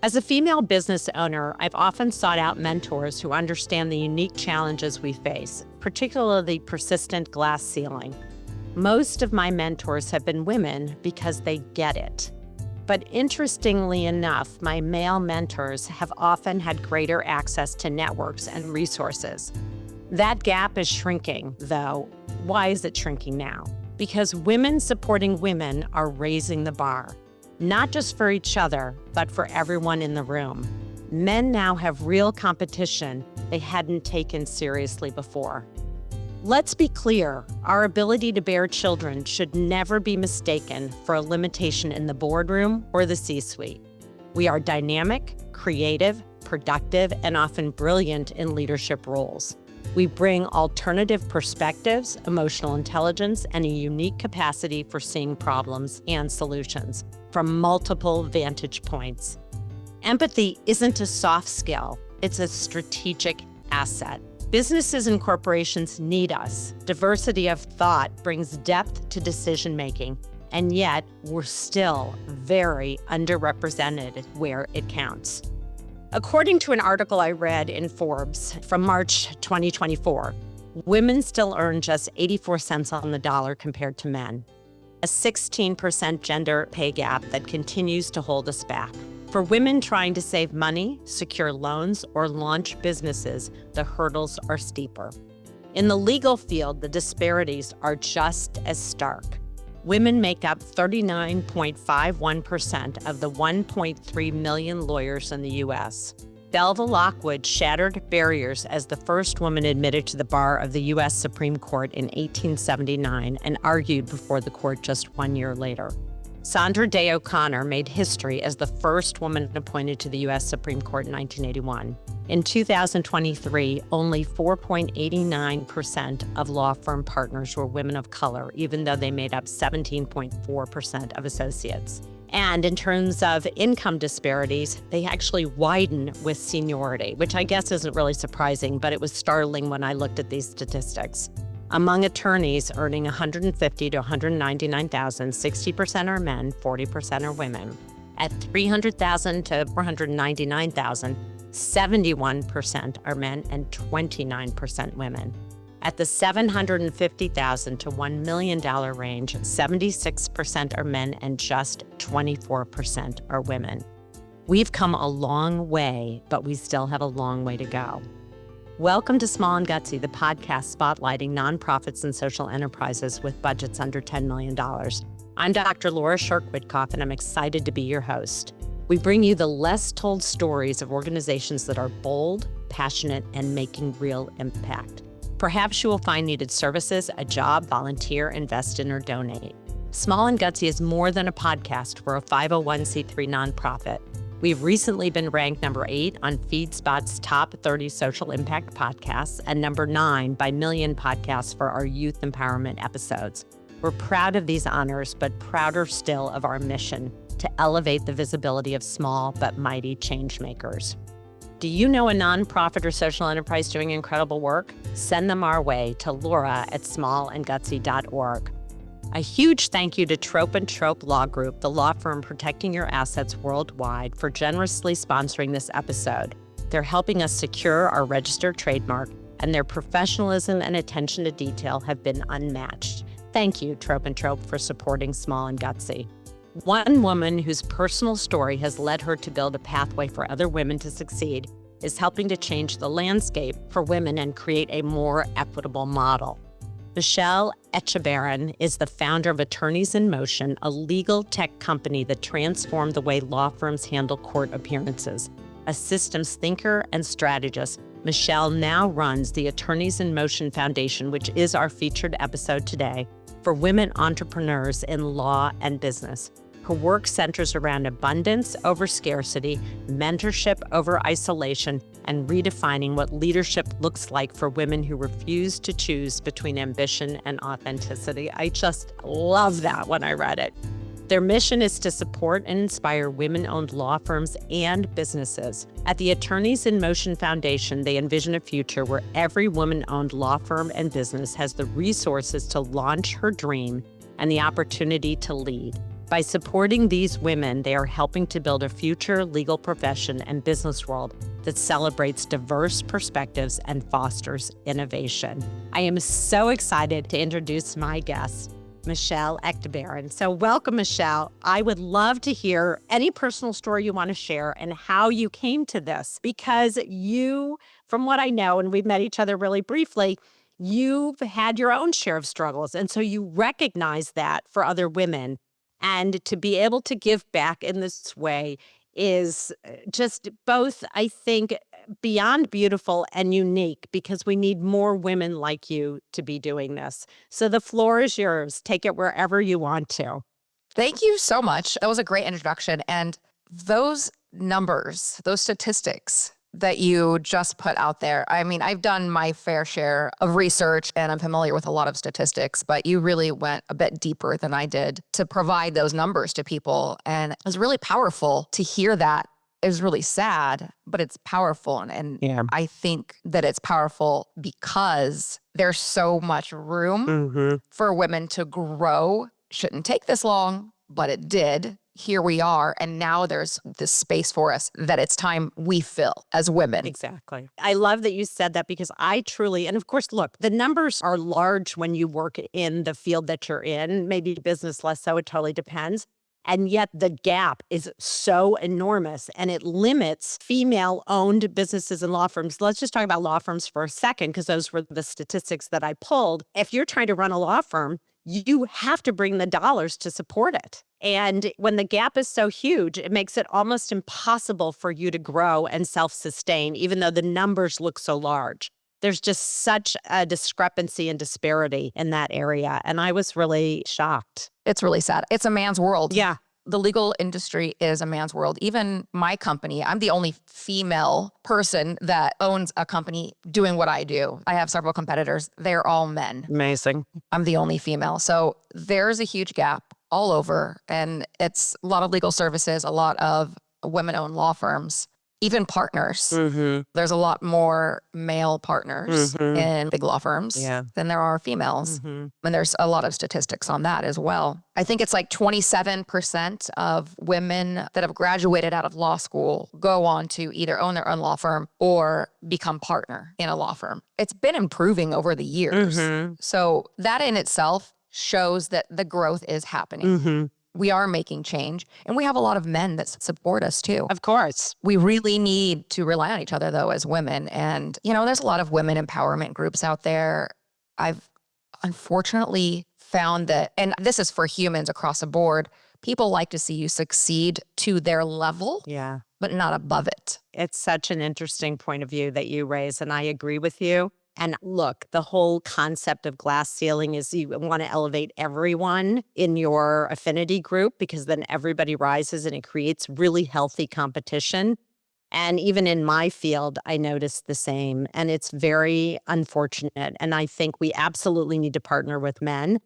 As a female business owner, I've often sought out mentors who understand the unique challenges we face, particularly the persistent glass ceiling. Most of my mentors have been women because they get it. But interestingly enough, my male mentors have often had greater access to networks and resources. That gap is shrinking, though. Why is it shrinking now? Because women supporting women are raising the bar. Not just for each other, but for everyone in the room. Men now have real competition they hadn't taken seriously before. Let's be clear, our ability to bear children should never be mistaken for a limitation in the boardroom or the C-suite. We are dynamic, creative, productive, and often brilliant in leadership roles. We bring alternative perspectives, emotional intelligence, and a unique capacity for seeing problems and solutions from multiple vantage points. Empathy isn't a soft skill, it's a strategic asset. Businesses and corporations need us. Diversity of thought brings depth to decision-making, and yet we're still very underrepresented where it counts. According to an article I read in Forbes from March 2024, women still earn just 84 cents on the dollar compared to men, a 16% gender pay gap that continues to hold us back. For women trying to save money, secure loans, or launch businesses, the hurdles are steeper. In the legal field, the disparities are just as stark. Women make up 39.51% of the 1.3 million lawyers in the U.S. Belva Lockwood shattered barriers as the first woman admitted to the bar of the U.S. Supreme Court in 1879 and argued before the court just 1 year later. Sandra Day O'Connor made history as the first woman appointed to the U.S. Supreme Court in 1981. In 2023, only 4.89% of law firm partners were women of color, even though they made up 17.4% of associates. And in terms of income disparities, they actually widen with seniority, which I guess isn't really surprising, but it was startling when I looked at these statistics. Among attorneys earning $150,000 to $199,000, 60% are men, 40% are women. At $300,000 to $499,000, 71% are men and 29% women. At the $750,000 to $1 million range, 76% are men and just 24% are women. We've come a long way, but we still have a long way to go. Welcome to Small and Gutsy, the podcast spotlighting nonprofits and social enterprises with budgets under $10 million. I'm Dr. Laura Shirk-Witkoff, and I'm excited to be your host. We bring you the less told stories of organizations that are bold, passionate, and making real impact. Perhaps you will find needed services, a job, volunteer, invest in, or donate. Small and Gutsy is more than a podcast. We're a 501c3 nonprofit. We've recently been ranked number 8 on FeedSpot's top 30 social impact podcasts and number 9 by Million Podcasts for our youth empowerment episodes. We're proud of these honors, but prouder still of our mission to elevate the visibility of small but mighty change makers. Do you know a nonprofit or social enterprise doing incredible work? Send them our way to laura@smallandgutsy.org. A huge thank you to Trope and Trope Law Group, the law firm protecting your assets worldwide, for generously sponsoring this episode. They're helping us secure our registered trademark, and their professionalism and attention to detail have been unmatched. Thank you, Trope and Trope, for supporting Small and Gutsy. One woman whose personal story has led her to build a pathway for other women to succeed is helping to change the landscape for women and create a more equitable model. Michelle Echebarren is the founder of Attorneys in Motion, a legal tech company that transformed the way law firms handle court appearances. A systems thinker and strategist, Michelle now runs the Attorneys in Motion Foundation, which is our featured episode today, for women entrepreneurs in law and business. Her work centers around abundance over scarcity, mentorship over isolation, and redefining what leadership looks like for women who refuse to choose between ambition and authenticity. I just love that when I read it. Their mission is to support and inspire women-owned law firms and businesses. At the Attorneys in Motion Foundation, they envision a future where every woman-owned law firm and business has the resources to launch her dream and the opportunity to lead. By supporting these women, they are helping to build a future legal profession and business world that celebrates diverse perspectives and fosters innovation. I am so excited to introduce my guest, Michelle Echtebaeren. So welcome, Michelle. I would love to hear any personal story you want to share and how you came to this, because you, from what I know, and we've met each other really briefly, you've had your own share of struggles. And so you recognize that for other women. And to be able to give back in this way is just both, I think, beyond beautiful and unique, because we need more women like you to be doing this. So the floor is yours. Take it wherever you want to. Thank you so much. That was a great introduction. And those numbers, those statistics that you just put out there, I mean, I've done my fair share of research and I'm familiar with a lot of statistics, but you really went a bit deeper than I did to provide those numbers to people. And it was really powerful to hear that. It was really sad, but it's powerful. And I think that it's powerful because there's so much room for women to grow. Shouldn't take this long, but it did. Here we are. And now there's this space for us that it's time we fill as women. Exactly. I love that you said that, because I truly, and of course, look, the numbers are large when you work in the field that you're in, maybe business less so, it totally depends. And yet the gap is so enormous and it limits female-owned businesses and law firms. Let's just talk about law firms for a second, because those were the statistics that I pulled. If you're trying to run a law firm, you have to bring the dollars to support it. And when the gap is so huge, it makes it almost impossible for you to grow and self-sustain, even though the numbers look so large. There's just such a discrepancy and disparity in that area. And I was really shocked. It's really sad. It's a man's world. Yeah. The legal industry is a man's world. Even my company, I'm the only female person that owns a company doing what I do. I have several competitors. They're all men. Amazing. I'm the only female. So there's a huge gap all over. And it's a lot of legal services, a lot of women-owned law firms, even partners. There's a lot more male partners in big law firms than there are females. And there's a lot of statistics on that as well. I think it's like 27% of women that have graduated out of law school go on to either own their own law firm or become partner in a law firm. It's been improving over the years. So that in itself shows that the growth is happening. We are making change, and we have a lot of men that support us too. Of course. We really need to rely on each other though as women. And, you know, there's a lot of women empowerment groups out there. I've unfortunately found that, and this is for humans across the board, people like to see you succeed to their level, but not above it. It's such an interesting point of view that you raise, and I agree with you. And look, the whole concept of glass ceiling is you want to elevate everyone in your affinity group, because then everybody rises and it creates really healthy competition. And even in my field, I noticed the same. And it's very unfortunate. And I think we absolutely need to partner with men.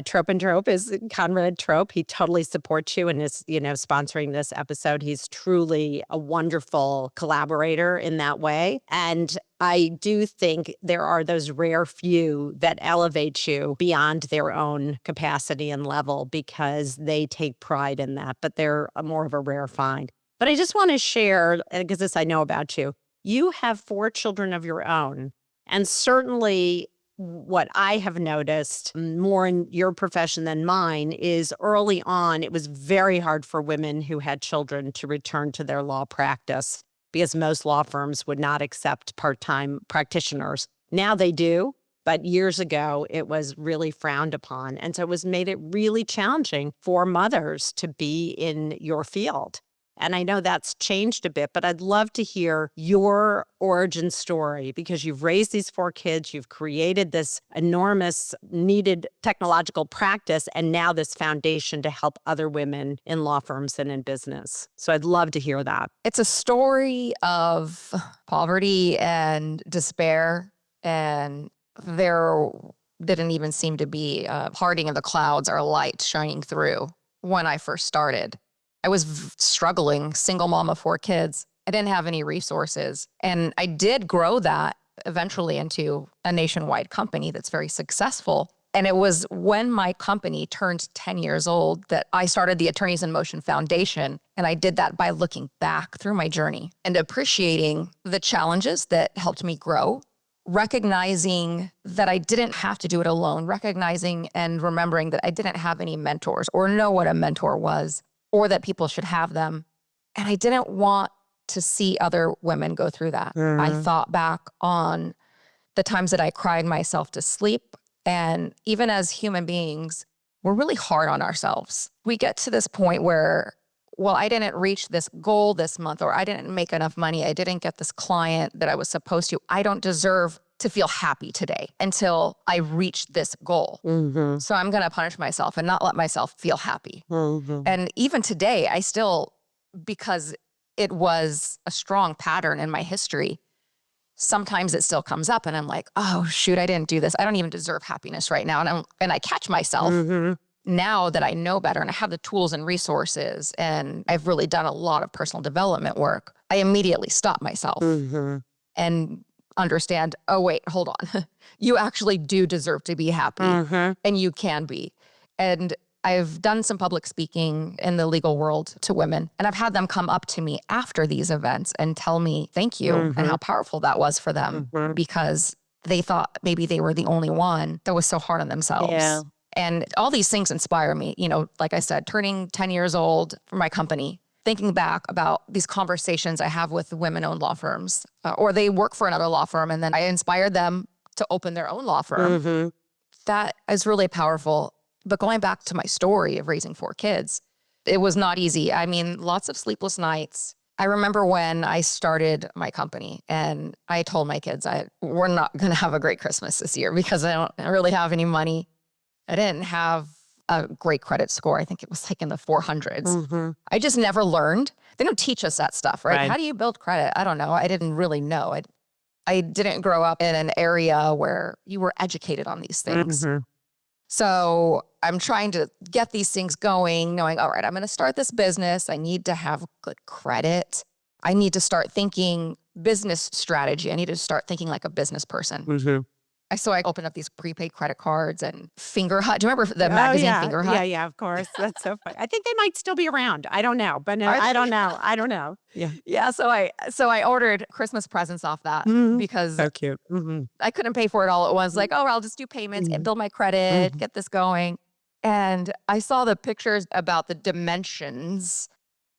Trope and Trope is Conrad Trope. He totally supports you and is, sponsoring this episode. He's truly a wonderful collaborator in that way. And I do think there are those rare few that elevate you beyond their own capacity and level, because they take pride in that, but they're more of a rare find. But I just want to share, because this I know about you, you have 4 children of your own. And certainly what I have noticed more in your profession than mine is early on, it was very hard for women who had children to return to their law practice, because most law firms would not accept part-time practitioners. Now they do, but years ago, it was really frowned upon. And so made it really challenging for mothers to be in your field. And I know that's changed a bit, but I'd love to hear your origin story, because you've raised these 4 kids, you've created this enormous needed technological practice, and now this foundation to help other women in law firms and in business. So I'd love to hear that. It's a story of poverty and despair, and there didn't even seem to be a parting of the clouds or a light shining through when I first started. I was struggling, single mom of 4 kids. I didn't have any resources. And I did grow that eventually into a nationwide company that's very successful. And it was when my company turned 10 years old that I started the Attorneys in Motion Foundation. And I did that by looking back through my journey and appreciating the challenges that helped me grow, recognizing that I didn't have to do it alone, recognizing and remembering that I didn't have any mentors or know what a mentor was or that people should have them. And I didn't want to see other women go through that. I thought back on the times that I cried myself to sleep. And even as human beings, we're really hard on ourselves. We get to this point where, well, I didn't reach this goal this month, or I didn't make enough money. I didn't get this client that I was supposed to. I don't deserve to feel happy today until I reach this goal. So I'm going to punish myself and not let myself feel happy. And even today, I still, because it was a strong pattern in my history, sometimes it still comes up and I'm like, oh, shoot, I didn't do this. I don't even deserve happiness right now. And I catch myself now that I know better and I have the tools and resources and I've really done a lot of personal development work. I immediately stop myself and understand, oh, wait, hold on. You actually do deserve to be happy and you can be. And I've done some public speaking in the legal world to women, and I've had them come up to me after these events and tell me thank you and how powerful that was for them because they thought maybe they were the only one that was so hard on themselves. Yeah. And all these things inspire me. You know, like I said, turning 10 years old for my company, thinking back about these conversations I have with women-owned law firms, or they work for another law firm, and then I inspired them to open their own law firm. That is really powerful. But going back to my story of raising 4 kids, it was not easy. I mean, lots of sleepless nights. I remember when I started my company and I told my kids, we're not going to have a great Christmas this year because I don't really have any money. I didn't have a great credit score. I think it was like in the 400s. I just never learned. They don't teach us that stuff, right? How do you build credit? I don't know. I didn't really know. I didn't grow up in an area where you were educated on these things. So I'm trying to get these things going, knowing, all right, I'm going to start this business. I need to have good credit. I need to start thinking business strategy. I need to start thinking like a business person. So I opened up these prepaid credit cards and Finger Hut. Do you remember the magazine Finger Hut? Yeah, of course. That's so funny. I think they might still be around. I don't know, but no, I don't know. Yeah. So I ordered Christmas presents off that because So cute. I couldn't pay for it all at once. Like, oh, I'll just do payments and build my credit, get this going. And I saw the pictures about the dimensions,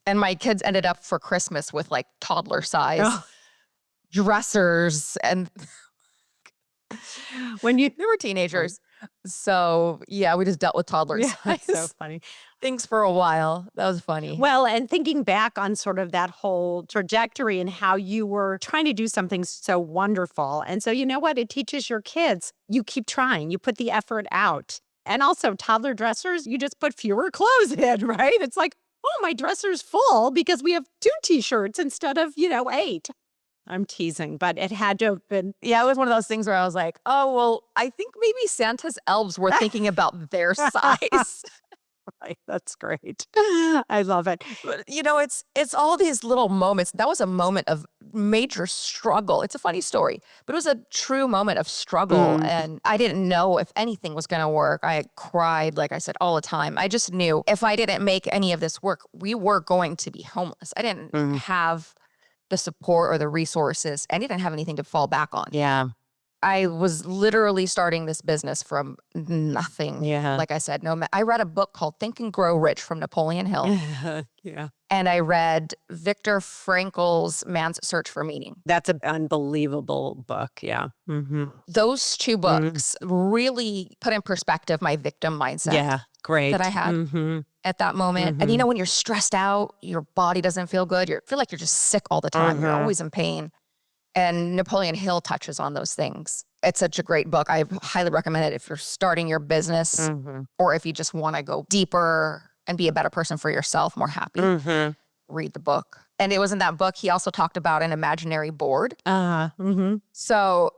and my kids ended up for Christmas with like toddler size dressers, and they were teenagers. So yeah, we just dealt with toddlers. Yeah, that's so funny. Things for a while. That was funny. Well, and thinking back on sort of that whole trajectory and how you were trying to do something so wonderful. And so you know what? It teaches your kids. You keep trying. You put the effort out. And also toddler dressers, you just put fewer clothes in, right? It's like, oh, my dresser's full because we have 2 T-shirts instead of, 8. I'm teasing, but it had to have been. Yeah, it was one of those things where I was like, oh, well, I think maybe Santa's elves were thinking about their size. Right, that's great. I love it. But, it's all these little moments. That was a moment of major struggle. It's a funny story, but it was a true moment of struggle. And I didn't know if anything was going to work. I cried, like I said, all the time. I just knew if I didn't make any of this work, we were going to be homeless. I didn't have the support or the resources. I didn't have anything to fall back on. Yeah. I was literally starting this business from nothing. Yeah. Like I said, I read a book called Think and Grow Rich from Napoleon Hill. Yeah. And I read Viktor Frankl's Man's Search for Meaning. That's an unbelievable book. Yeah. Those 2 books really put in perspective my victim mindset. Yeah. Great. That I had at that moment. And when you're stressed out, your body doesn't feel good. You feel like you're just sick all the time. You're always in pain. And Napoleon Hill touches on those things. It's such a great book. I highly recommend it if you're starting your business or if you just want to go deeper and be a better person for yourself, more happy. Read the book. And it was in that book, he also talked about an imaginary board. So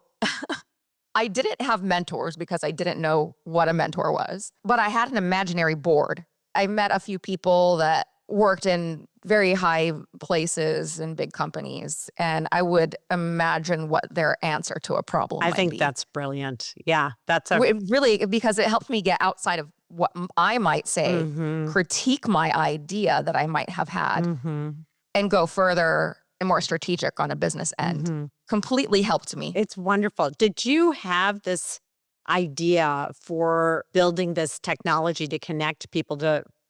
I didn't have mentors because I didn't know what a mentor was, but I had an imaginary board. I met a few people that worked in very high places and big companies, and I would imagine what their answer to a problem I might think be. that's brilliant. Yeah, that's a It really, because it helped me get outside of what I might say, critique my idea that I might have had, and go further and more strategic on a business end. Completely helped me. It's wonderful. Did you have this idea for building this technology to connect people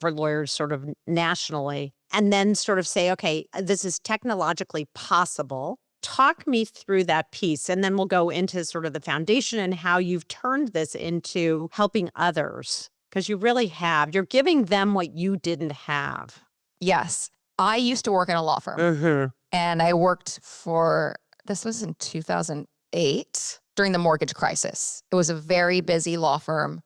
for lawyers sort of nationally, and then sort of say, okay, this is technologically possible? Talk me through that piece, and then we'll go into sort of the foundation and how you've turned this into helping others, because you really have. You're giving them what you didn't have. Yes. I used to work in a law firm, and I worked for, this was in 2008 during the mortgage crisis. It was a very busy law firm.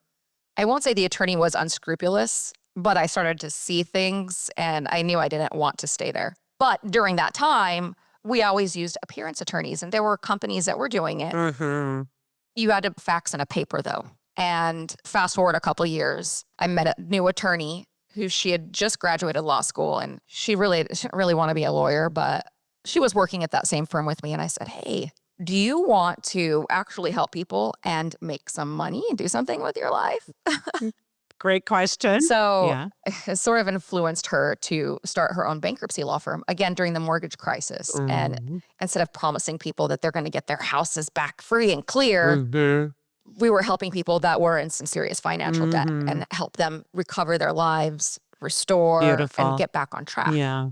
I won't say the attorney was unscrupulous, but I started to see things and I knew I didn't want to stay there. But during that time, we always used appearance attorneys, and there were companies that were doing it. You had to fax in a paper though. And fast forward a couple of years, I met a new attorney who she had just graduated law school, and she didn't really want to be a lawyer, but she was working at that same firm with me. And I said, hey, do you want to actually help people and make some money and do something with your life? Great question. So it sort of influenced her to start her own bankruptcy law firm, again, during the mortgage crisis. And instead of promising people that they're going to get their houses back free and clear, we were helping people that were in some serious financial debt and help them recover their lives, restore, and get back on track. Yeah.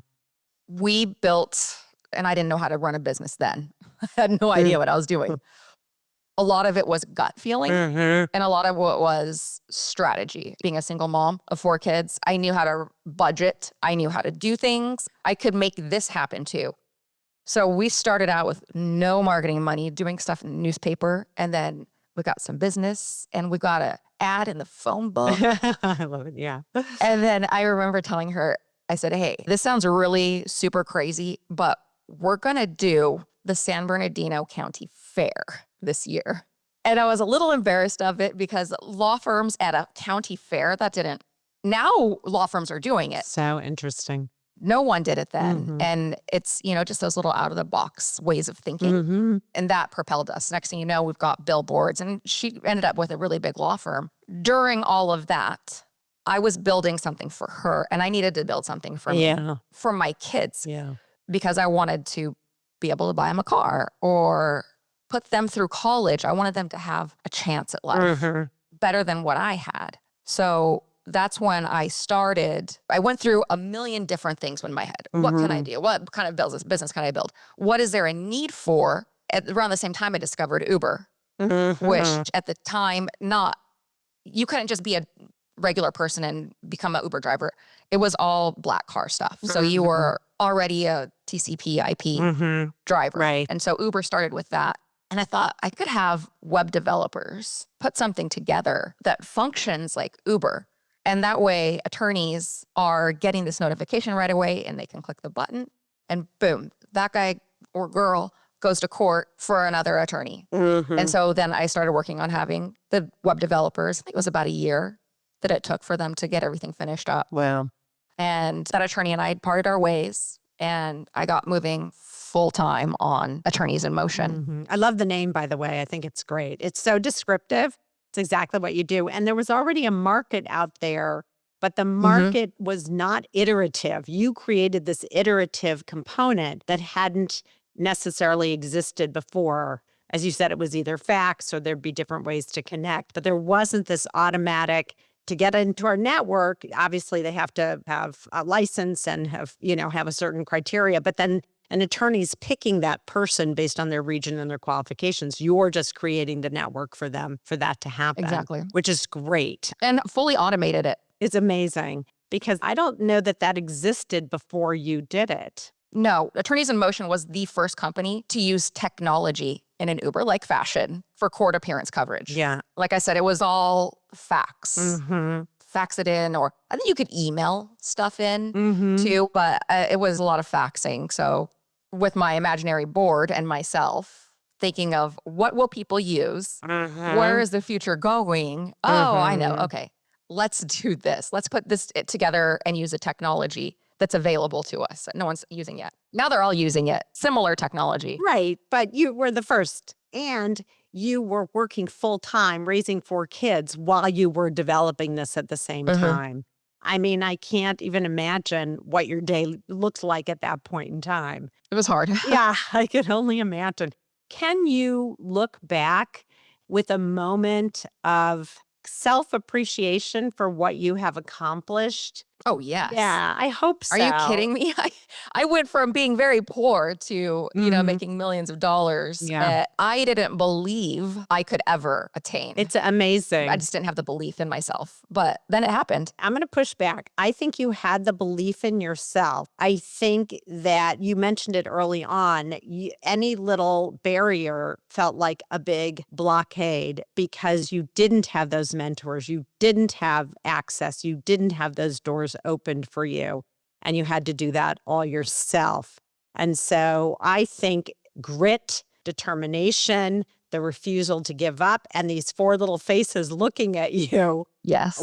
We built, and I didn't know how to run a business then. I had no idea what I was doing. A lot of it was gut feeling, and a lot of what was strategy. Being a single mom of 4 kids, I knew how to budget. I knew how to do things. I could make this happen too. So we started out with no marketing money, doing stuff in the newspaper, and then we got some business, and we got an ad in the phone book. I love it. Yeah. And then I remember telling her, I said, hey, this sounds really super crazy, but we're going to do the San Bernardino County Fair this year. And I was a little embarrassed of it because law firms at a county fair, now law firms are doing it. So interesting. No one did it then. And it's, just those little out of the box ways of thinking. And that propelled us. Next thing you know, we've got billboards, and she ended up with a really big law firm. During all of that, I was building something for her, and I needed to build something for me, for my kids, because I wanted to be able to buy them a car or put them through college. I wanted them to have a chance at life better than what I had. So that's when I started. I went through a million different things in my head. What can I do? What kind of business can I build? What is there a need for? Around the same time, I discovered Uber, which at the time, you couldn't just be a regular person and become an Uber driver. It was all black car stuff. So you were already a TCP IP driver. Right. And so Uber started with that. And I thought I could have web developers put something together that functions like Uber. And that way attorneys are getting this notification right away, and they can click the button and boom, that guy or girl goes to court for another attorney. And so then I started working on having the web developers. I think it was about a year that it took for them to get everything finished up. Wow. And that attorney and I had parted our ways, and I got moving full time on Attorneys in Motion. I love the name, by the way. I think it's great. It's so descriptive. It's exactly what you do. And there was already a market out there, but the market was not iterative. You created this iterative component that hadn't necessarily existed before. As you said, it was either fax or there'd be different ways to connect, but there wasn't this automatic. To get into our network, obviously they have to have a license and have a certain criteria, but then an attorney's picking that person based on their region and their qualifications. You're just creating the network for them for that to happen. Exactly. Which is great. And fully automated it. It's amazing because I don't know that existed before you did it. No, Attorneys in Motion was the first company to use technology in an Uber-like fashion for court appearance coverage. Yeah. Like I said, it was all fax. Fax it in, or I think you could email stuff in too, but it was a lot of faxing. So with my imaginary board and myself thinking of what will people use? Where is the future going? Oh, I know. Okay, let's do this. Let's put this together and use a technology that's available to us that no one's using yet. Now they're all using it. Similar technology. Right. But you were the first. And you were working full time, raising 4 kids while you were developing this at the same time. I mean, I can't even imagine what your day looked like at that point in time. It was hard. Yeah, I could only imagine. Can you look back with a moment of self appreciation for what you have accomplished? Oh, yes. Yeah, I hope so. Are you kidding me? I went from being very poor to, making millions of dollars that I didn't believe I could ever attain. It's amazing. I just didn't have the belief in myself. But then it happened. I'm going to push back. I think you had the belief in yourself. I think that you mentioned it early on. Any little barrier felt like a big blockade because you didn't have those mentors. You didn't have access. You didn't have those doors opened for you. And you had to do that all yourself. And so I think grit, determination, the refusal to give up, and these 4 little faces looking at you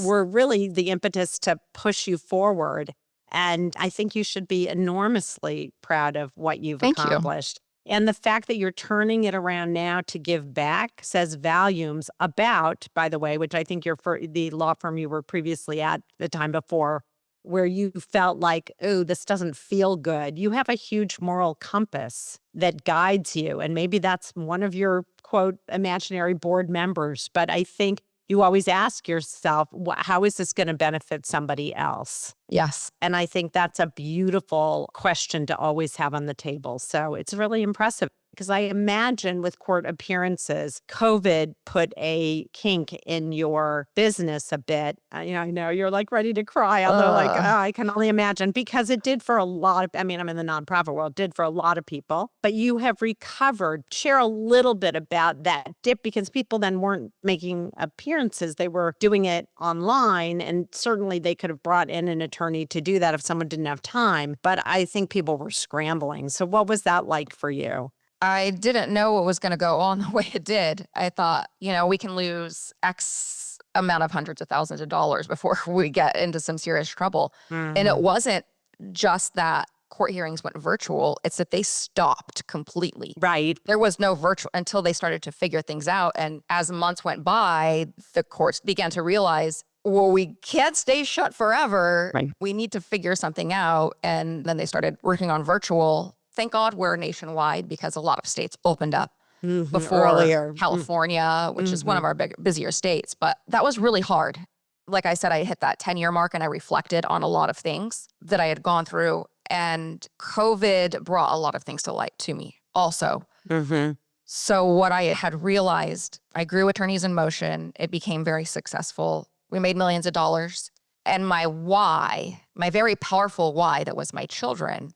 were really the impetus to push you forward. And I think you should be enormously proud of what you've accomplished. And the fact that you're turning it around now to give back says volumes about, by the way, which I think you're for the law firm you were previously at the time before, where you felt like, oh, this doesn't feel good. You have a huge moral compass that guides you. And maybe that's one of your, quote, imaginary board members. But I think you always ask yourself, how is this going to benefit somebody else? Yes. And I think that's a beautiful question to always have on the table. So it's really impressive. Because I imagine with court appearances, COVID put a kink in your business a bit. I know you're like ready to cry, although I can only imagine because it did for a lot of, I'm in the nonprofit world, did for a lot of people, but you have recovered. Share a little bit about that dip because people then weren't making appearances. They were doing it online and certainly they could have brought in an attorney to do that if someone didn't have time. But I think people were scrambling. So what was that like for you? I didn't know what was going to go on the way it did. I thought, we can lose X amount of hundreds of thousands of dollars before we get into some serious trouble. And it wasn't just that court hearings went virtual. It's that they stopped completely. Right. There was no virtual until they started to figure things out. And as months went by, the courts began to realize, well, we can't stay shut forever. Right. We need to figure something out. And then they started working on virtual. Thank God we're nationwide because a lot of states opened up before earlier. California, which is one of our busier states. But that was really hard. Like I said, I hit that 10-year mark and I reflected on a lot of things that I had gone through. And COVID brought a lot of things to light to me also. So what I had realized, I grew Attorneys in Motion. It became very successful. We made millions of dollars. And my why, my very powerful why that was my children,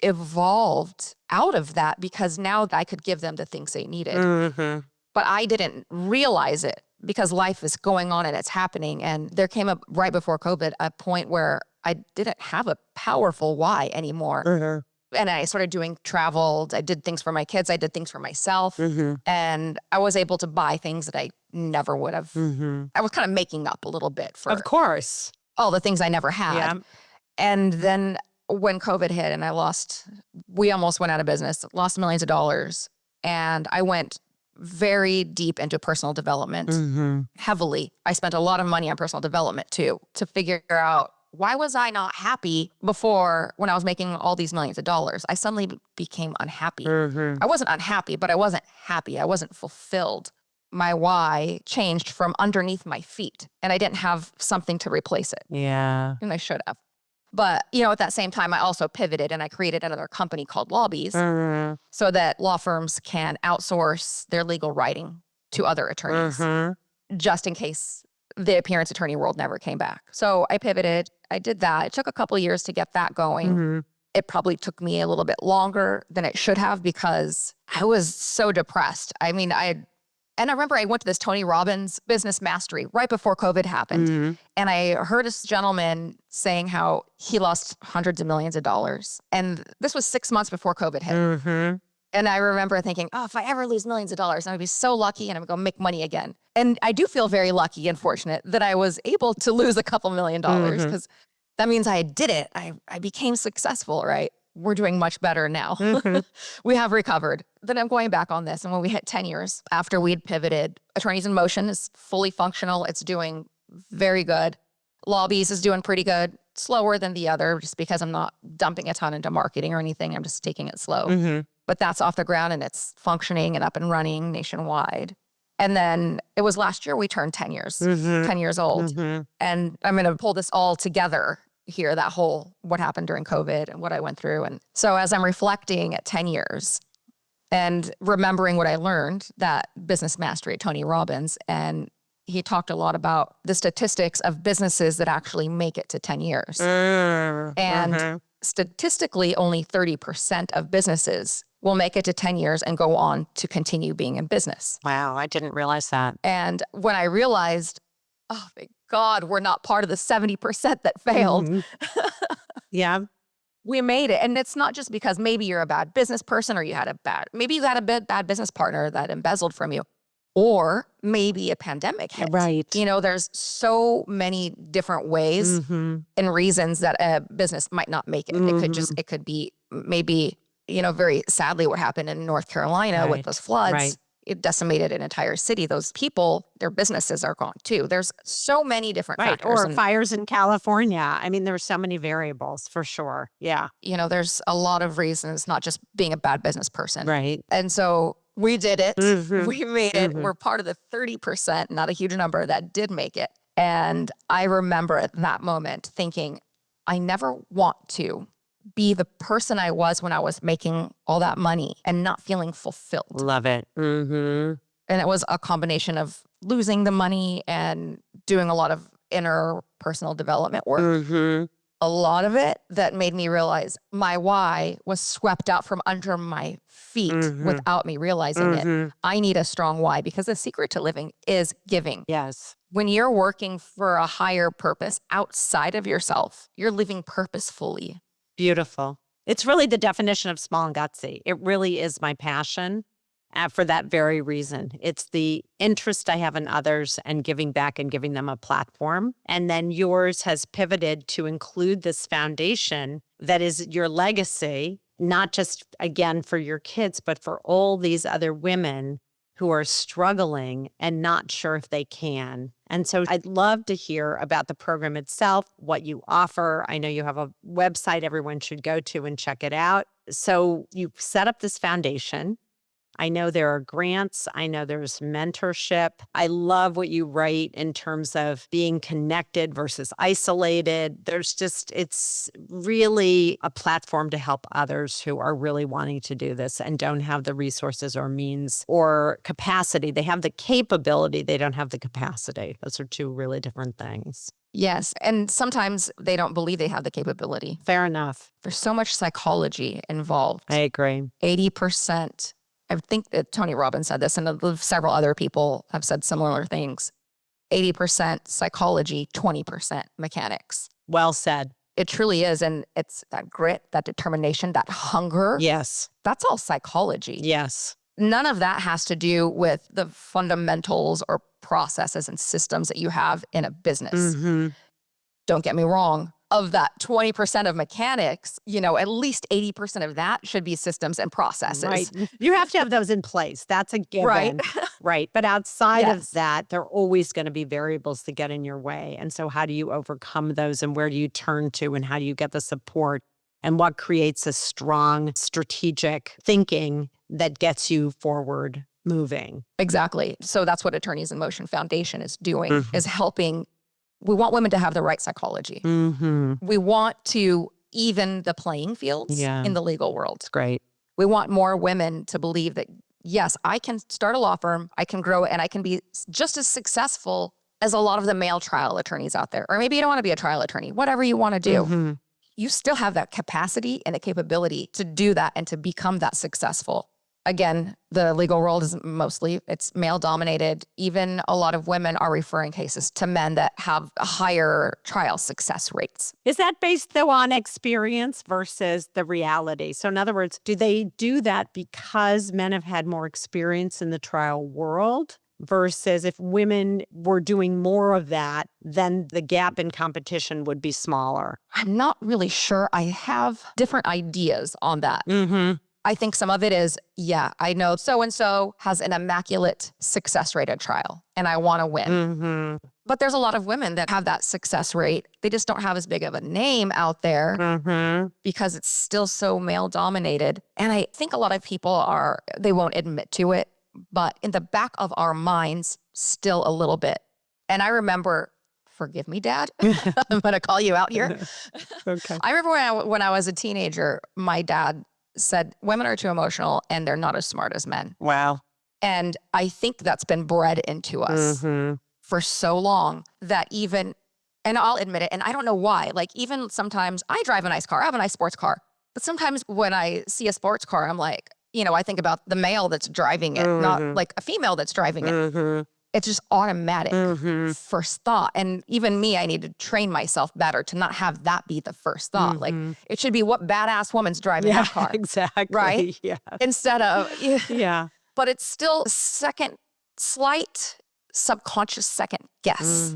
evolved out of that because now I could give them the things they needed. But I didn't realize it because life is going on and it's happening. And there came up right before COVID a point where I didn't have a powerful why anymore. And I started doing travel. I did things for my kids. I did things for myself. And I was able to buy things that I never would have. I was kind of making up a little bit for Of course. all the things I never had. Yeah. And then when COVID hit and we almost went out of business, lost millions of dollars. And I went very deep into personal development, heavily. I spent a lot of money on personal development too, to figure out why was I not happy before when I was making all these millions of dollars? I suddenly became unhappy. I wasn't unhappy, but I wasn't happy. I wasn't fulfilled. My why changed from underneath my feet and I didn't have something to replace it. Yeah. And I should have. But, at that same time, I also pivoted and I created another company called Lobbies so that law firms can outsource their legal writing to other attorneys just in case the appearance attorney world never came back. So I pivoted. I did that. It took a couple of years to get that going. It probably took me a little bit longer than it should have because I was so depressed. And I remember I went to this Tony Robbins business mastery right before COVID happened. And I heard this gentleman saying how he lost hundreds of millions of dollars. And this was 6 months before COVID hit. And I remember thinking, if I ever lose millions of dollars, I'm gonna be so lucky and I'm gonna make money again. And I do feel very lucky and fortunate that I was able to lose a couple $1 million because that means I did it. I became successful, right? We're doing much better now. We have recovered. Then I'm going back on this. And when we hit 10 years after we'd pivoted, Attorneys in Motion is fully functional. It's doing very good. Lobbies is doing pretty good. Slower than the other just because I'm not dumping a ton into marketing or anything. I'm just taking it slow. But that's off the ground and it's functioning and up and running nationwide. And then it was last year we turned 10 years, 10 years old. And I'm going to pull this all together here, that whole what happened during COVID and what I went through. And so as I'm reflecting at 10 years and remembering what I learned, that business mastery, Tony Robbins, and he talked a lot about the statistics of businesses that actually make it to 10 years. And statistically, only 30% of businesses will make it to 10 years and go on to continue being in business. Wow, I didn't realize that. And when I realized, oh, thank God, we're not part of the 70% that failed. Yeah. We made it. And it's not just because maybe you're a bad business person or maybe you had a bad business partner that embezzled from you. Or maybe a pandemic hit. Right. You know, there's so many different ways and reasons that a business might not make it. It could be maybe, you know, very sadly what happened in North Carolina with those floods. Right. It decimated an entire city. Those people, their businesses are gone too. There's so many different factors. Or fires in California. I mean, there's so many variables for sure. Yeah. You know, there's a lot of reasons, not just being a bad business person. Right. And so we did it. We made it. We're part of the 30%, not a huge number, that did make it. And I remember at that moment thinking, I never want to be the person I was when I was making all that money and not feeling fulfilled. Love it. And it was a combination of losing the money and doing a lot of inner personal development work. A lot of it that made me realize my why was swept out from under my feet without me realizing it. I need a strong why because the secret to living is giving. Yes. When you're working for a higher purpose outside of yourself, you're living purposefully. Beautiful. It's really the definition of small and gutsy. It really is my passion for that very reason. It's the interest I have in others and giving back and giving them a platform. And then yours has pivoted to include this foundation that is your legacy, not just, again, for your kids, but for all these other women who are struggling and not sure if they can. And so I'd love to hear about the program itself, what you offer. I know you have a website everyone should go to and check it out. So you set up this foundation. I know there are grants. I know there's mentorship. I love what you write in terms of being connected versus isolated. It's really a platform to help others who are really wanting to do this and don't have the resources or means or capacity. They have the capability. They don't have the capacity. Those are two really different things. Yes. And sometimes they don't believe they have the capability. Fair enough. There's so much psychology involved. I agree. 80%. I think that Tony Robbins said this, and several other people have said similar things. 80% psychology, 20% mechanics. Well said. It truly is. And it's that grit, that determination, that hunger. Yes. That's all psychology. Yes. None of that has to do with the fundamentals or processes and systems that you have in a business. Don't get me wrong. Of that 20% of mechanics, at least 80% of that should be systems and processes. Right. You have to have those in place. That's a given. Right. Right. But outside of that, there are always going to be variables that get in your way. And so how do you overcome those and where do you turn to and how do you get the support and what creates a strong strategic thinking that gets you forward moving? Exactly. So that's what Attorneys in Motion Foundation is doing, is helping. We want women to have the right psychology. We want to even the playing fields in the legal world. It's great. We want more women to believe that, yes, I can start a law firm, I can grow it, and I can be just as successful as a lot of the male trial attorneys out there. Or maybe you don't want to be a trial attorney, whatever you want to do. You still have that capacity and the capability to do that and to become that successful. Again, the legal world is it's male dominated. Even a lot of women are referring cases to men that have higher trial success rates. Is that based though on experience versus the reality? So in other words, do they do that because men have had more experience in the trial world? versus if women were doing more of that, then the gap in competition would be smaller? I'm not really sure. I have different ideas on that. I think some of it is, yeah, I know so-and-so has an immaculate success rate at trial and I want to win. But there's a lot of women that have that success rate. They just don't have as big of a name out there because it's still so male dominated. And I think a lot of people they won't admit to it, but in the back of our minds, still a little bit. And I remember, forgive me, Dad, I'm going to call you out here. Okay. I remember when I was a teenager, my dad said, women are too emotional and they're not as smart as men. Wow. And I think that's been bred into us for so long that even, and I'll admit it, and I don't know why, like even sometimes I drive a nice car, I have a nice sports car, but sometimes when I see a sports car, I'm like, I think about the male that's driving it, not like a female that's driving it. It's just automatic first thought. And even me, I need to train myself better to not have that be the first thought. Like it should be, what badass woman's driving that car. Exactly. Right? Yeah. Instead of, Yeah. But it's still slight subconscious second guess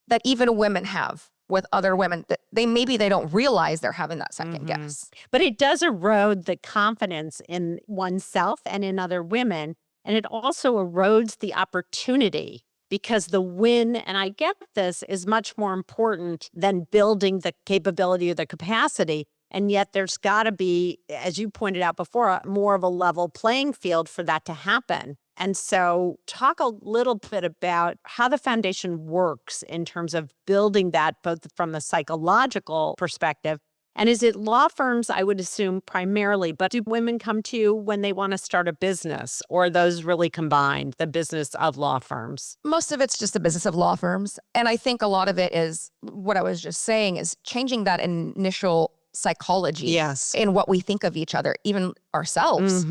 that even women have with other women that maybe they don't realize they're having that second guess. But it does erode the confidence in oneself and in other women. And it also erodes the opportunity because the win, and I get this, is much more important than building the capability or the capacity. And yet there's got to be, as you pointed out before, more of a level playing field for that to happen. And so talk a little bit about how the foundation works in terms of building that, both from a psychological perspective. And is it law firms, I would assume, primarily, but do women come to you when they want to start a business, or are those really combined, the business of law firms? Most of it's just the business of law firms. And I think a lot of it is what I was just saying is changing that initial psychology in what we think of each other, even ourselves.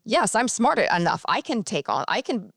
Yes, I'm smart enough. I can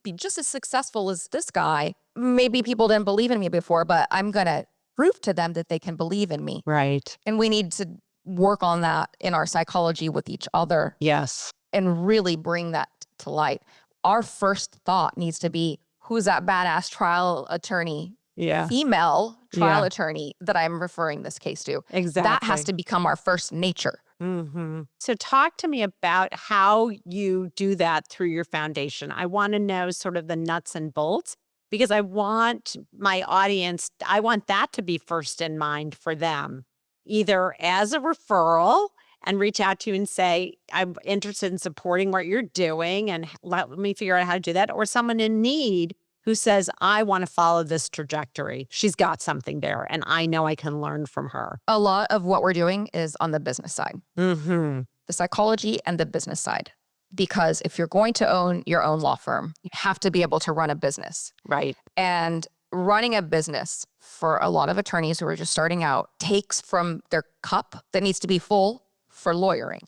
be just as successful as this guy. Maybe people didn't believe in me before, but I'm going to prove to them that they can believe in me. Right. And we need to work on that in our psychology with each other. Yes. And really bring that to light. Our first thought needs to be, who's that badass trial attorney, female trial attorney that I'm referring this case to? Exactly. That has to become our first nature. So talk to me about how you do that through your foundation. I want to know sort of the nuts and bolts, because I want my audience, I want that to be first in mind for them, either as a referral and reach out to you and say, I'm interested in supporting what you're doing and let me figure out how to do that, or someone in need who says, I want to follow this trajectory. She's got something there and I know I can learn from her. A lot of what we're doing is on the business side, the psychology and the business side. Because if you're going to own your own law firm, you have to be able to run a business. Right. And running a business for a lot of attorneys who are just starting out takes from their cup that needs to be full for lawyering.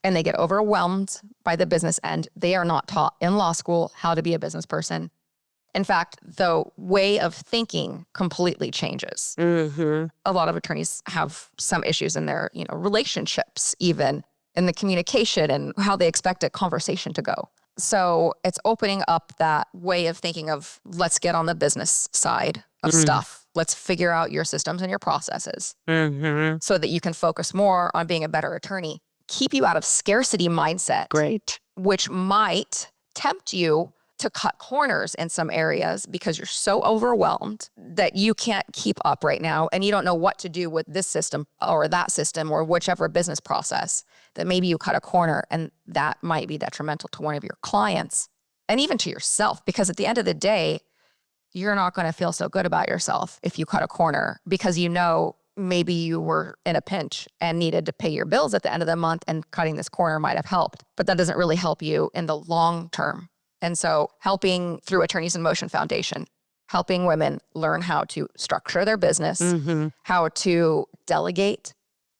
And they get overwhelmed by the business end. They are not taught in law school how to be a business person. In fact, the way of thinking completely changes. A lot of attorneys have some issues in their, relationships, even in the communication and how they expect a conversation to go. So it's opening up that way of thinking of, let's get on the business side of stuff. Let's figure out your systems and your processes so that you can focus more on being a better attorney. Keep you out of scarcity mindset. Great. Which might tempt you to cut corners in some areas because you're so overwhelmed that you can't keep up right now and you don't know what to do with this system or that system or whichever business process, that maybe you cut a corner and that might be detrimental to one of your clients and even to yourself, because at the end of the day, you're not going to feel so good about yourself if you cut a corner because maybe you were in a pinch and needed to pay your bills at the end of the month and cutting this corner might have helped, but that doesn't really help you in the long term. And so helping through Attorneys in Motion Foundation, helping women learn how to structure their business, how to delegate,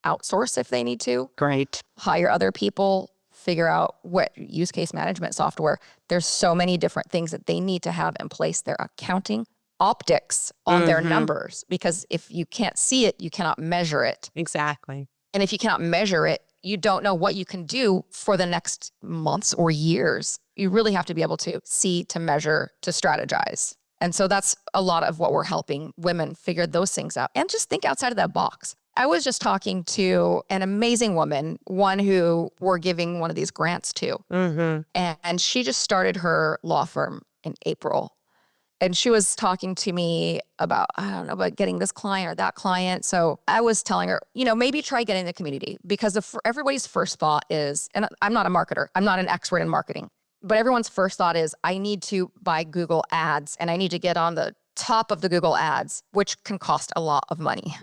outsource if they need to. Great. Hire other people, figure out what use case management software. There's so many different things that they need to have in place. Their accounting, optics on their numbers, because if you can't see it, you cannot measure it. Exactly. And if you cannot measure it, you don't know what you can do for the next months or years. You really have to be able to see, to measure, to strategize. And so that's a lot of what we're helping women figure those things out and just think outside of that box. I was just talking to an amazing woman, one who we're giving one of these grants to. And she just started her law firm in April. And she was talking to me about, I don't know, about getting this client or that client. So I was telling her, maybe try getting in the community, because everybody's first thought is, and I'm not a marketer, I'm not an expert in marketing, but everyone's first thought is, I need to buy Google ads and I need to get on the top of the Google ads, which can cost a lot of money.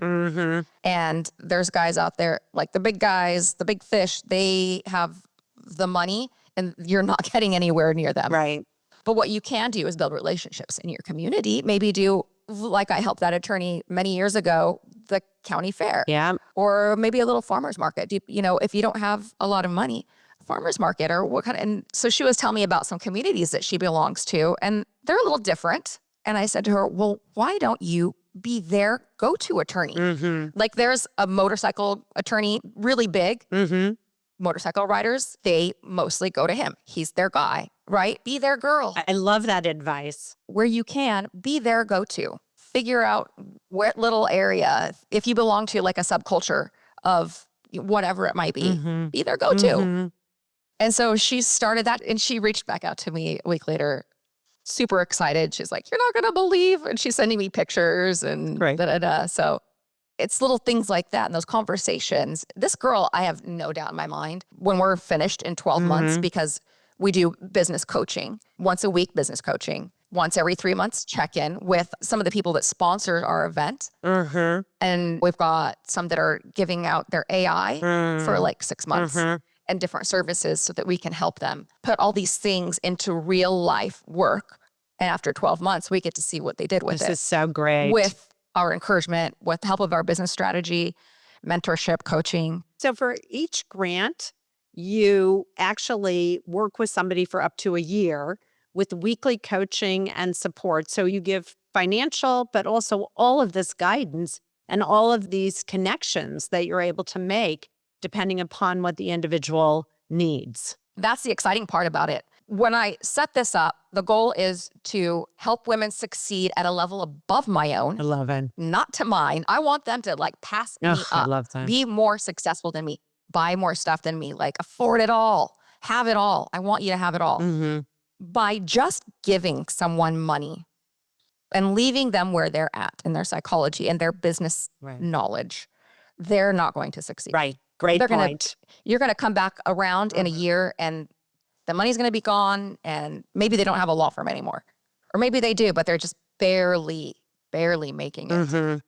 And there's guys out there, like the big guys, the big fish, they have the money and you're not getting anywhere near them. Right. But what you can do is build relationships in your community. Maybe do, like I helped that attorney many years ago, the county fair. Yeah. Or maybe a little farmer's market. If you don't have a lot of money, farmer's market or what kind of, and so she was telling me about some communities that she belongs to, and they're a little different. And I said to her, well, why don't you be their go-to attorney? Like there's a motorcycle attorney, really big. Motorcycle riders, they mostly go to him. He's their guy, right? Be their girl. I love that advice. Where you can, be their go-to. Figure out what little area, if you belong to like a subculture of whatever it might be their go-to. And so she started that, and she reached back out to me a week later, super excited. She's like, you're not going to believe. And she's sending me pictures and da-da-da. So it's little things like that and those conversations. This girl, I have no doubt in my mind, when we're finished in 12 months, because we do business coaching, once a week business coaching, once every 3 months check-in with some of the people that sponsor our event. And we've got some that are giving out their AI for like 6 months and different services so that we can help them put all these things into real life work. And after 12 months, we get to see what they did with it. This is so great. With our encouragement, with the help of our business strategy, mentorship, coaching. So for each grant, you actually work with somebody for up to a year with weekly coaching and support. So you give financial, but also all of this guidance and all of these connections that you're able to make depending upon what the individual needs. That's the exciting part about it. When I set this up, the goal is to help women succeed at a level above my own. I love it. Not to mine. I want them to like pass me up, I love that. Be more successful than me, buy more stuff than me, like afford it all, have it all. I want you to have it all. By just giving someone money and leaving them where they're at in their psychology and their business knowledge, they're not going to succeed. Right. Great point. You're going to come back around in a year and the money's going to be gone, and maybe they don't have a law firm anymore. Or maybe they do, but they're just barely making it.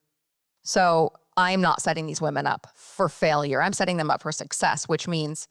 So I'm not setting these women up for failure. I'm setting them up for success, which means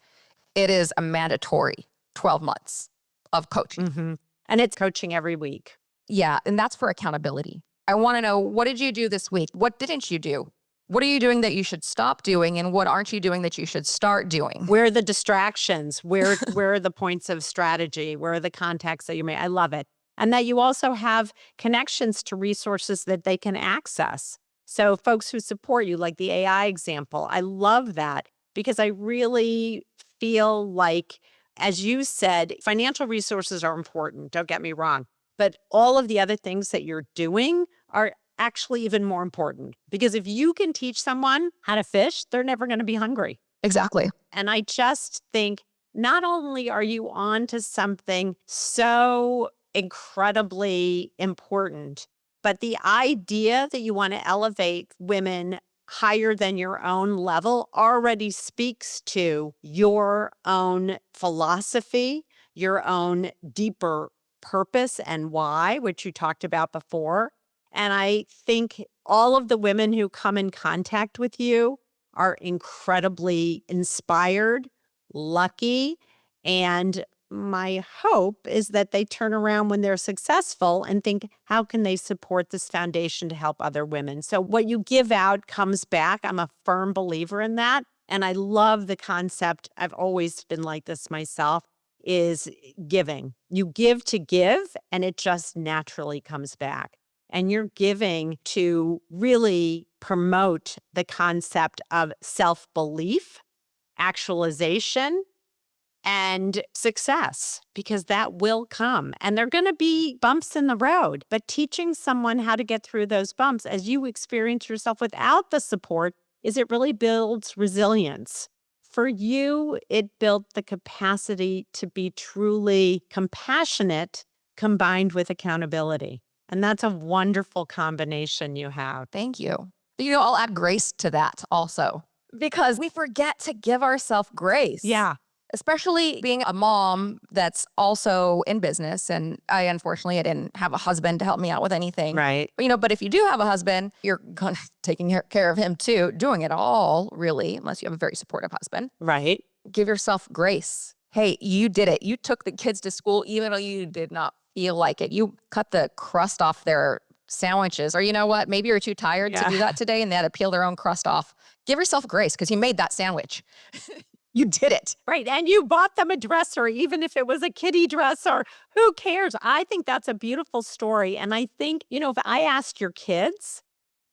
it is a mandatory 12 months of coaching. And it's coaching every week. Yeah, and that's for accountability. I want to know, what did you do this week? What didn't you do? What are you doing that you should stop doing? And what aren't you doing that you should start doing? Where are the distractions? Where are the points of strategy? Where are the contacts that you made? I love it. And that you also have connections to resources that they can access. So folks who support you, like the AI example, I love that because I really feel like, as you said, financial resources are important. Don't get me wrong. But all of the other things that you're doing are actually even more important, because if you can teach someone how to fish, they're never going to be hungry. Exactly. And I just think not only are you on to something so incredibly important, but the idea that you want to elevate women higher than your own level already speaks to your own philosophy, your own deeper purpose and why, which you talked about before. And I think all of the women who come in contact with you are incredibly inspired, lucky, and my hope is that they turn around when they're successful and think, how can they support this foundation to help other women? So what you give out comes back. I'm a firm believer in that. And I love the concept. I've always been like this myself, is giving. You give to give, and it just naturally comes back. And you're giving to really promote the concept of self-belief, actualization, and success, because that will come. And they're going to be bumps in the road. But teaching someone how to get through those bumps as you experience yourself without the support is it really builds resilience. For you, it built the capacity to be truly compassionate combined with accountability. And that's a wonderful combination you have. Thank you. I'll add grace to that also, because we forget to give ourselves grace. Yeah. Especially being a mom that's also in business. And I didn't have a husband to help me out with anything. Right. But if you do have a husband, you're kind of taking care of him too, doing it all, really, unless you have a very supportive husband. Right. Give yourself grace. Hey, you did it. You took the kids to school even though you did not feel like it. You cut the crust off their sandwiches. Or you know what? Maybe you're too tired to do that today and they had to peel their own crust off. Give yourself grace because you made that sandwich. You did it. Right. And you bought them a dress, or even if it was a kiddie dress, or who cares? I think that's a beautiful story. And I think, if I asked your kids,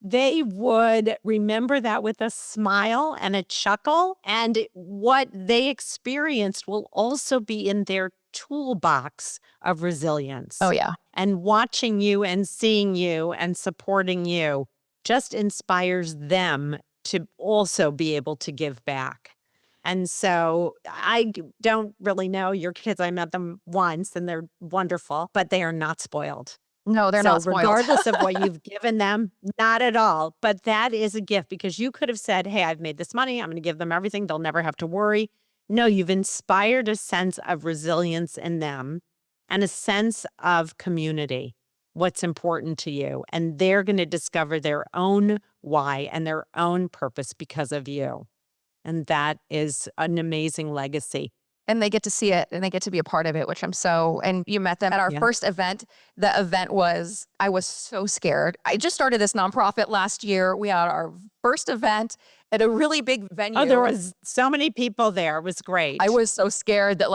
they would remember that with a smile and a chuckle. And what they experienced will also be in their toolbox of resilience. Oh, yeah. And watching you and seeing you and supporting you just inspires them to also be able to give back. And so I don't really know your kids. I met them once and they're wonderful, but they are not spoiled. No, they're not spoiled. Regardless of what you've given them, not at all. But that is a gift, because you could have said, hey, I've made this money. I'm going to give them everything. They'll never have to worry. No, you've inspired a sense of resilience in them and a sense of community, what's important to you. And they're going to discover their own why and their own purpose because of you. And that is an amazing legacy. And they get to see it and they get to be a part of it, which and you met them at our first event. The event I was so scared. I just started this nonprofit last year. We had our first event at a really big venue. Oh, there was so many people there. It was great. I was so scared that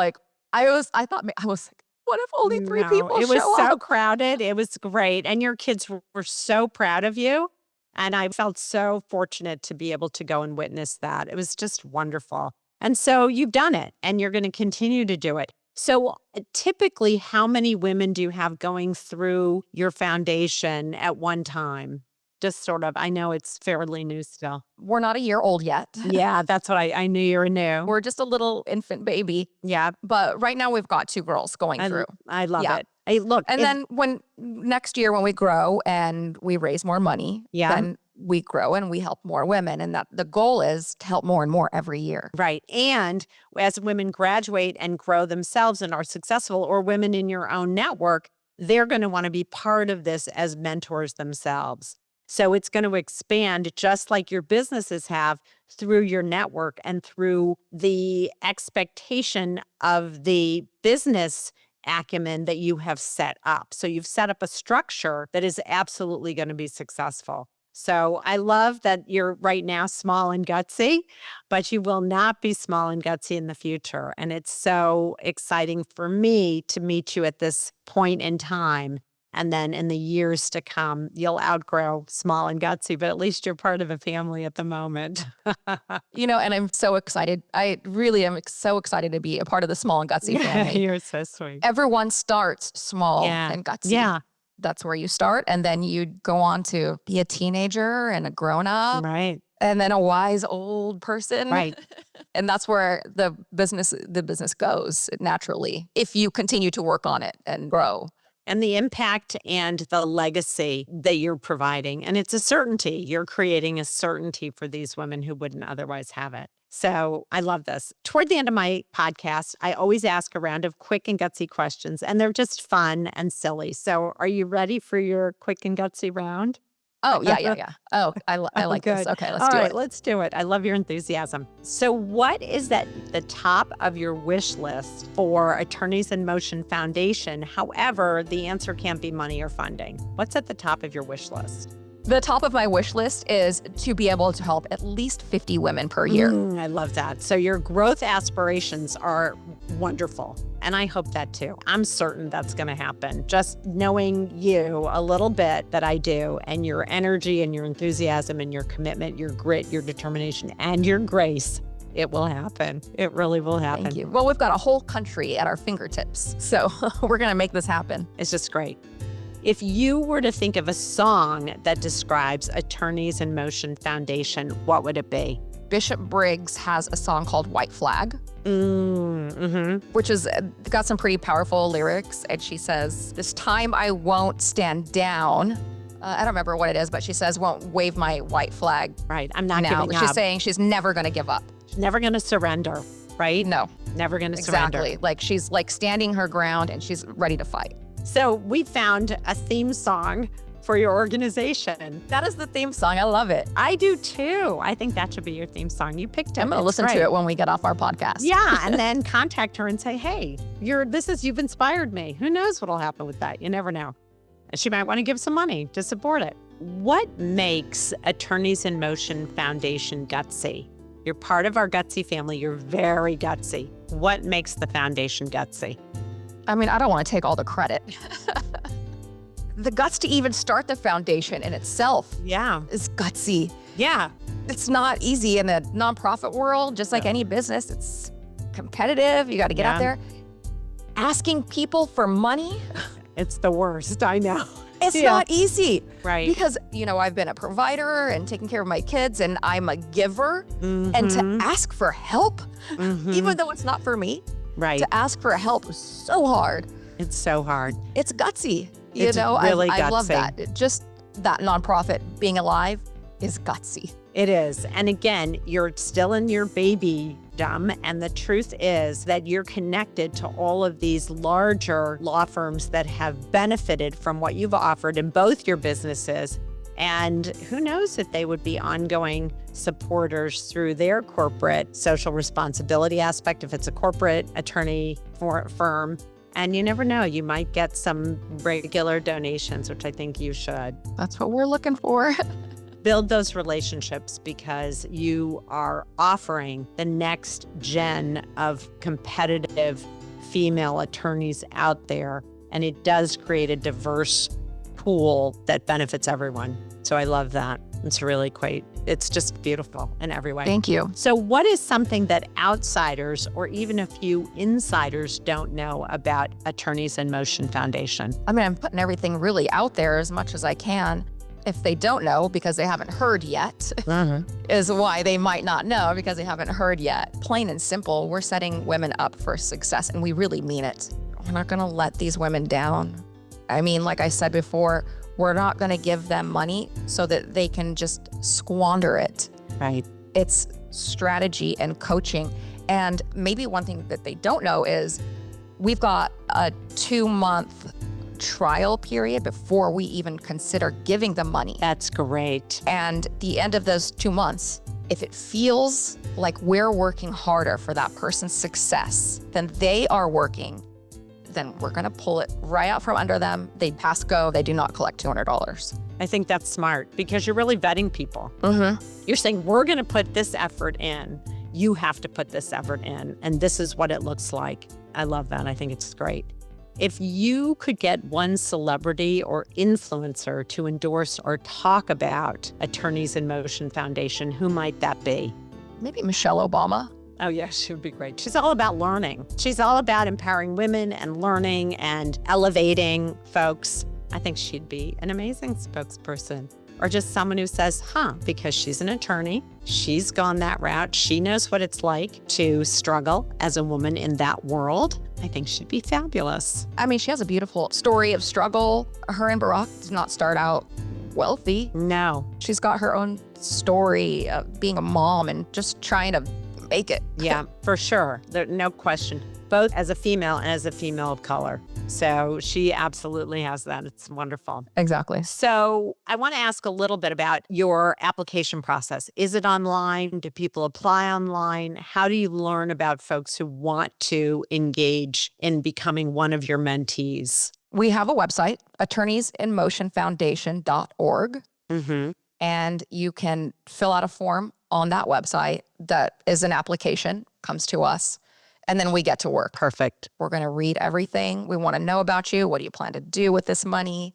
I was like, what if only 3 people show up? It was so crowded. It was great. And your kids were so proud of you. And I felt so fortunate to be able to go and witness that. It was just wonderful. And so you've done it and you're going to continue to do it. So typically, how many women do you have going through your foundation at one time? Just sort of, I know it's fairly new still. We're not a year old yet. Yeah, that's what I knew you were new. We're just a little infant baby. Yeah. But right now we've got 2 girls going through. I love it. Hey, look. And then next year when we grow and we raise more money, then we grow and we help more women. And that the goal is to help more and more every year. Right. And as women graduate and grow themselves and are successful, or women in your own network, they're going to want to be part of this as mentors themselves. So it's going to expand just like your businesses have through your network and through the expectation of the business acumen that you have set up. So you've set up a structure that is absolutely going to be successful. So I love that you're right now small and gutsy, but you will not be small and gutsy in the future. And it's so exciting for me to meet you at this point in time. And then in the years to come, you'll outgrow small and gutsy, but at least you're part of a family at the moment. And I'm so excited. I really am so excited to be a part of the small and gutsy family. You're so sweet. Everyone starts small and gutsy. Yeah. That's where you start. And then you go on to be a teenager and a grown-up. Right. And then a wise old person. Right. And that's where the business goes naturally if you continue to work on it and grow. And the impact and the legacy that you're providing. And it's a certainty. You're creating a certainty for these women who wouldn't otherwise have it. So I love this. Toward the end of my podcast, I always ask a round of quick and gutsy questions, and they're just fun and silly. So are you ready for your quick and gutsy round? Oh, yeah. Oh, I like good. this. Okay, All right, let's do it. I love your enthusiasm. So what is at the top of your wish list for Attorneys in Motion Foundation? However, the answer can't be money or funding. What's at the top of your wish list? The top of my wish list is to be able to help at least 50 women per year. I love that. So your growth aspirations are wonderful. And I hope that too. I'm certain that's going to happen. Just knowing you a little bit that I do, and your energy and your enthusiasm and your commitment, your grit, your determination, and your grace It will happen. It really will happen. Thank you. Well, we've got a whole country at our fingertips, so we're going to make this happen. It's just great. If you were to think of a song that describes Attorneys in Motion Foundation, what would it be? Bishop Briggs has a song called White Flag, which is got some pretty powerful lyrics. And she says, "This time I won't stand down." I don't remember what it is, but she says, "Won't wave my white flag." Right. I'm not now. giving She's up. saying she's never going to give up. Never going to surrender, right? No. Never going to surrender. Exactly. Like she's like standing her ground and she's ready to fight. So we found a theme song for your organization. That is the theme song. I love it. I do too. I think that should be your theme song. You picked it. I'm going to listen to it when we get off our podcast. Yeah, and then contact her and say, "Hey, you've inspired me." Who knows what'll happen with that? You never know. And she might want to give some money to support it. What makes Attorneys in Motion Foundation gutsy? You're part of our Gutsy family. You're very gutsy. What makes the foundation gutsy? I mean, I don't want to take all the credit. The guts to even start the foundation in itself Yeah. is gutsy. Yeah. It's not easy in the nonprofit world, just like any business. It's competitive. You got to get out there. Asking people for money, It's the worst. I know. it's not easy. Right. Because, I've been a provider and taking care of my kids, and I'm a giver. And to ask for help, even though it's not for me, Right. to ask for help is so hard. It's so hard. It's gutsy. It's really I love gutsy. that. Just that nonprofit being alive is gutsy. It is. And again, you're still in your babydom. And the truth is that you're connected to all of these larger law firms that have benefited from what you've offered in both your businesses. And who knows if they would be ongoing supporters through their corporate social responsibility aspect, if it's a corporate attorney firm. And you never know, you might get some regular donations, which I think you should. That's what we're looking for. Build those relationships because you are offering the next gen of competitive female attorneys out there. And it does create a diverse pool that benefits everyone. So I love that. It's really quite, it's just beautiful in every way. Thank you. So what is something that outsiders or even a few insiders don't know about Attorneys in Motion Foundation? I mean, I'm putting everything really out there as much as I can. If they don't know because they haven't heard yet, is why they might not know because they haven't heard yet. Plain and simple, we're setting women up for success, and we really mean it. We're not going to let these women down. I mean, like I said before, we're not going to give them money so that they can just squander it. Right. It's strategy and coaching. And maybe one thing that they don't know is we've got a 2-month trial period before we even consider giving them money. That's great. And the end of those 2 months, if it feels like we're working harder for that person's success than they are working, then we're going to pull it right out from under them. They pass go. They do not collect $200. I think that's smart because you're really vetting people. You're saying, we're going to put this effort in. You have to put this effort in. And this is what it looks like. I love that. I think it's great. If you could get one celebrity or influencer to endorse or talk about Attorneys in Motion Foundation, who might that be? Maybe Michelle Obama. Oh, yeah, she would be great. She's all about learning. She's all about empowering women and learning and elevating folks. I think she'd be an amazing spokesperson. Or just someone who says, because she's an attorney, she's gone that route. She knows what it's like to struggle as a woman in that world. I think she'd be fabulous. I mean, she has a beautiful story of struggle. Her and Barack did not start out wealthy. No. She's got her own story of being a mom and just trying to make it. Yeah, for sure. No question. Both as a female and as a female of color. So she absolutely has that. It's wonderful. Exactly. So I want to ask a little bit about your application process. Is it online? Do people apply online? How do you learn about folks who want to engage in becoming one of your mentees? We have a website, attorneysinmotionfoundation.org. And you can fill out a form on that website that is an application, comes to us. And then we get to work. Perfect. We're going to read everything. We want to know about you. What do you plan to do with this money?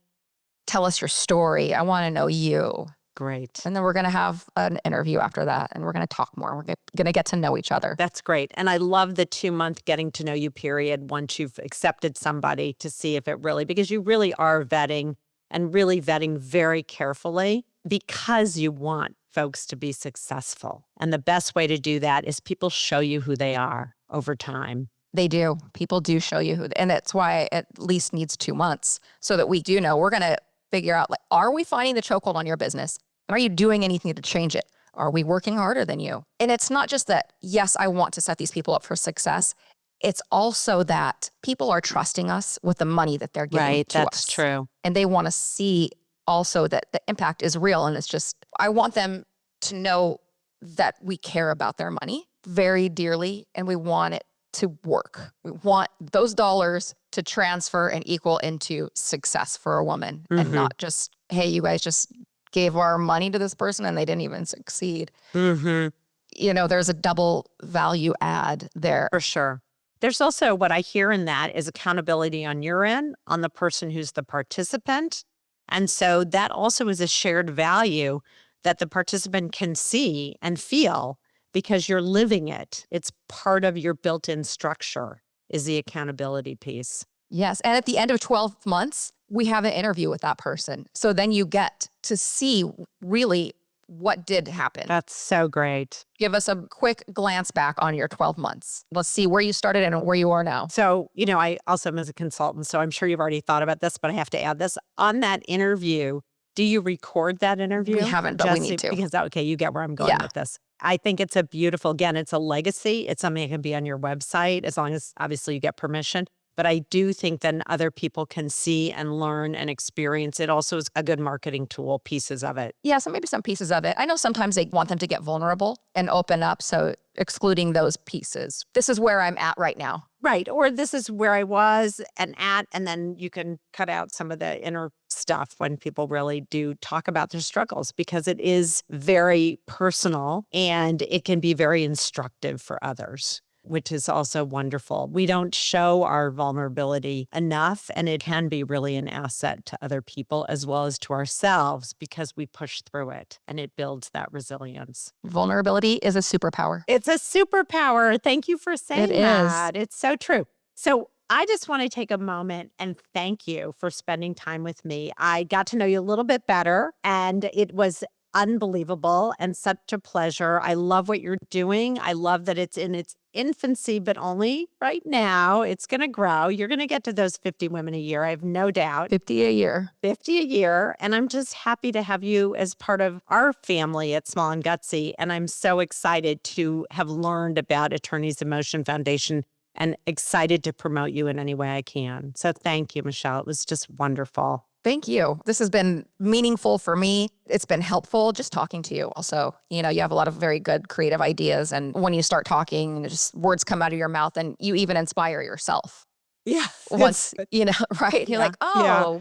Tell us your story. I want to know you. Great. And then we're going to have an interview after that, and we're going to talk more. We're going to get to know each other. That's great. And I love the 2-month getting to know you period once you've accepted somebody to see if it really, because you really are vetting and really vetting very carefully because you want folks to be successful. And the best way to do that is people show you who they are over time. They do. People do show you who, and that's why it at least needs 2 months so that we do know. We're going to figure out, like, are we finding the chokehold on your business? And are you doing anything to change it? Are we working harder than you? And it's not just that, yes, I want to set these people up for success. It's also that people are trusting us with the money that they're giving to us. That's true. And they want to see also that the impact is real. And it's just, I want them to know that we care about their money very dearly, and we want it to work. We want those dollars to transfer and equal into success for a woman, and not just, hey, you guys just gave our money to this person and they didn't even succeed. You know, there's a double value add there. For sure. There's also, what I hear in that is accountability on your end, on the person who's the participant. And so that also is a shared value that the participant can see and feel because you're living it. It's part of your built-in structure, is the accountability piece. Yes. And at the end of 12 months, we have an interview with that person. So then you get to see really what did happen. That's so great. Give us a quick glance back on your 12 months. Let's see where you started and where you are now. So, you know, I also am as a consultant, so I'm sure you've already thought about this, but I have to add this. On that interview, do you record that interview? We haven't, but we need to. Because, okay, you get where I'm going with this. I think it's a beautiful, again, it's a legacy. It's something that can be on your website as long as obviously you get permission. But I do think then other people can see and learn and experience. It also is a good marketing tool, pieces of it. Yeah, so maybe some pieces of it. I know sometimes they want them to get vulnerable and open up, so excluding those pieces. This is where I'm at right now. Right. Or this is where I was and at, and then you can cut out some of the inner stuff when people really do talk about their struggles, because it is very personal and it can be very instructive for others, which is also wonderful. We don't show our vulnerability enough, and it can be really an asset to other people as well as to ourselves because we push through it and it builds that resilience. Vulnerability is a superpower. It's a superpower. Thank you for saying that. It's so true. So I just want to take a moment and thank you for spending time with me. I got to know you a little bit better, and it was unbelievable and such a pleasure. I love what you're doing. I love that it's in its infancy, but only right now. It's going to grow. You're going to get to those 50 women a year. I have no doubt. 50 a year. 50 a year. And I'm just happy to have you as part of our family at Small and Gutsy. And I'm so excited to have learned about Attorneys in Motion Foundation and excited to promote you in any way I can. So thank you, Michelle. It was just wonderful. Thank you. This has been meaningful for me. It's been helpful just talking to you. Also, you know, you have a lot of very good creative ideas. And when you start talking, just words come out of your mouth and you even inspire yourself. Yeah. Once, you know, right? You're like,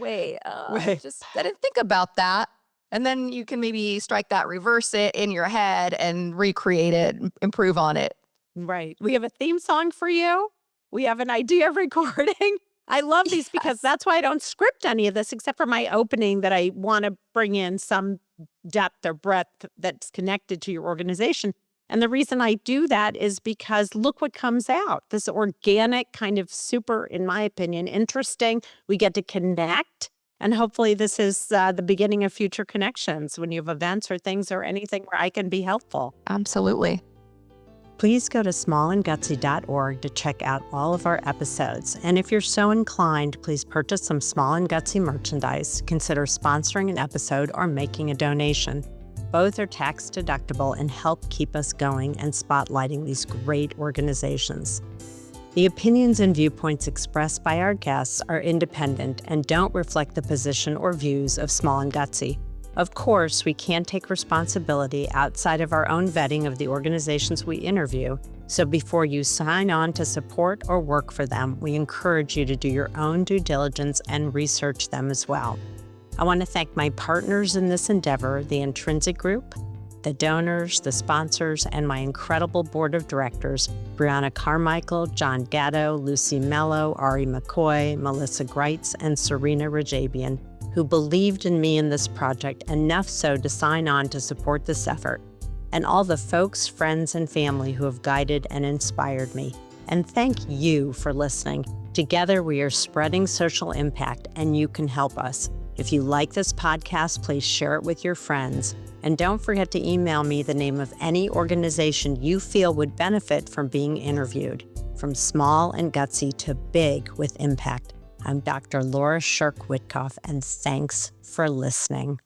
wait, Right. I didn't think about that. And then you can maybe strike that, reverse it in your head and recreate it, improve on it. Right. We have a theme song for you. We have an idea of recording. I love these because that's why I don't script any of this except for my opening, that I want to bring in some depth or breadth that's connected to your organization. And the reason I do that is because look what comes out. This organic kind of super, in my opinion, interesting. We get to connect. And hopefully this is the beginning of future connections when you have events or things or anything where I can be helpful. Absolutely. Please go to smallandgutsy.org to check out all of our episodes. And if you're so inclined, please purchase some Small and Gutsy merchandise, consider sponsoring an episode, or making a donation. Both are tax deductible and help keep us going and spotlighting these great organizations. The opinions and viewpoints expressed by our guests are independent and don't reflect the position or views of Small and Gutsy. Of course, we can't take responsibility outside of our own vetting of the organizations we interview, so before you sign on to support or work for them, we encourage you to do your own due diligence and research them as well. I want to thank my partners in this endeavor, the Intrinsic Group, the donors, the sponsors, and my incredible board of directors, Brianna Carmichael, John Gatto, Lucy Mello, Ari McCoy, Melissa Greitz, and Serena Rajabian. who believed in me and this project enough so to sign on to support this effort, and all the folks, friends, and family who have guided and inspired me. And thank you for listening. Together, we are spreading social impact, and you can help us. If you like this podcast, please share it with your friends. And don't forget to email me the name of any organization you feel would benefit from being interviewed. From small and gutsy to big with impact. I'm Dr. Laura Shirk-Witkoff, and thanks for listening.